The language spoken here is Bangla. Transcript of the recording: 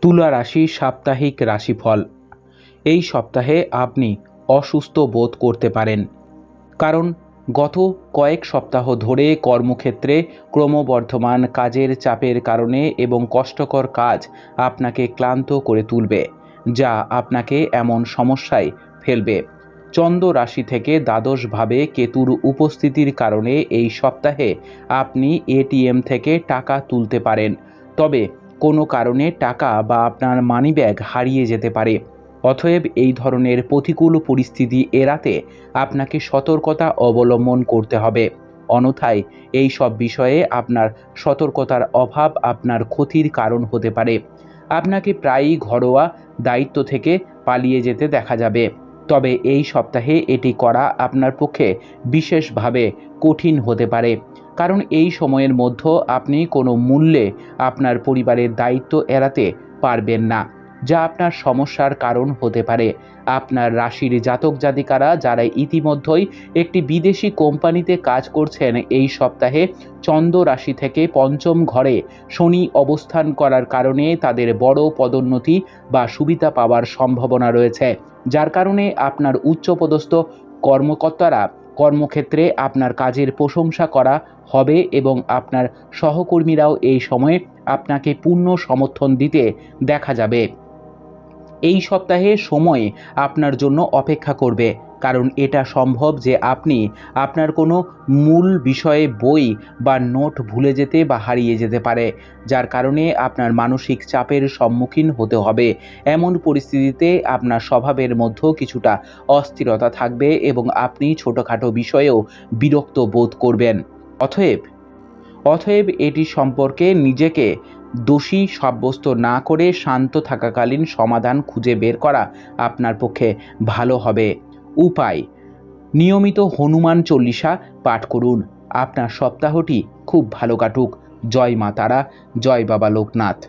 তুলা রাশি সাপ্তাহিক রাশিফল। এই সপ্তাহে আপনি অসুস্থ বোধ করতে পারেন, কারণ গত কয়েক সপ্তাহ ধরে কর্মক্ষেত্রে ক্রমবর্ধমান কাজের চাপের কারণে এবং কষ্টকর কাজ আপনাকে ক্লান্ত করে তুলবে, যা আপনাকে এমন সমস্যায় ফেলবে। চন্দ্র রাশি থেকে দ্বাদশভাবে কেতুর উপস্থিতির কারণে এই সপ্তাহে আপনি এটিএম থেকে টাকা তুলতে পারেন, তবে কোনো কারণে টাকা বা আপনার মানিব্যাগ হারিয়ে যেতে পারে। অতএব এই ধরনের প্রতিকূল পরিস্থিতি এড়াতে আপনাকে সতর্কতা অবলম্বন করতে হবে, অন্যথায় এই সব বিষয়ে আপনার সতর্কতার অভাব আপনার ক্ষতির কারণ হতে পারে। আপনাকে প্রায়ই ঘরোয়া দায়িত্ব থেকে পালিয়ে যেতে দেখা যাবে, তবে এই সপ্তাহে এটি করা আপনার পক্ষে বিশেষভাবে কঠিন হতে পারে, কারণ এই সময়ের মধ্যে আপনি কোনো মূল্যে আপনার পরিবারের দায়িত্ব এড়াতে পারবেন না, যা আপনার সমস্যার কারণ হতে পারে। আপনার রাশির জাতক জাতিকারা যারা ইতিমধ্যেই একটি বিদেশি কোম্পানিতে কাজ করছেন, এই সপ্তাহে চন্দ্র রাশি থেকে পঞ্চম ঘরে শনি অবস্থান করার কারণে তাদের বড় পদোন্নতি বা সুবিধা পাওয়ার সম্ভাবনা রয়েছে, যার কারণে আপনার উচ্চপদস্থ কর্মকর্তারা কর্মক্ষেত্রে আপনার কাজের প্রশংসা করা হবে এবং আপনার সহকর্মীরাও এই সময়ে আপনাকে পূর্ণ সমর্থন দিতে দেখা যাবে। এই সপ্তাহে সময় আপনার জন্য অপেক্ষা করবে, কারণ এটা সম্ভব যে আপনি আপনার কোনো মূল বিষয়ে বই বা নোট ভুলে যেতে বা হারিয়ে যেতে পারে, যার কারণে আপনার মানসিক চাপের সম্মুখীন হতে হবে। এমন পরিস্থিতিতে আপনার স্বভাবের মধ্যেও কিছুটা অস্থিরতা থাকবে এবং আপনি ছোটোখাটো বিষয়েও বিরক্ত বোধ করবেন। অতএব এটি সম্পর্কে নিজেকে দোষী সাব্যস্ত না করে শান্ত থাকাকালীন সমাধান খুঁজে বের করা আপনার পক্ষে ভালো হবে। উপায়: নিয়মিত হনুমান চল্লিশা পাঠ করুন। আপনার সপ্তাহটি খুব ভালো কাটুক। জয় মা তারা, জয় বাবা লোকনাথ।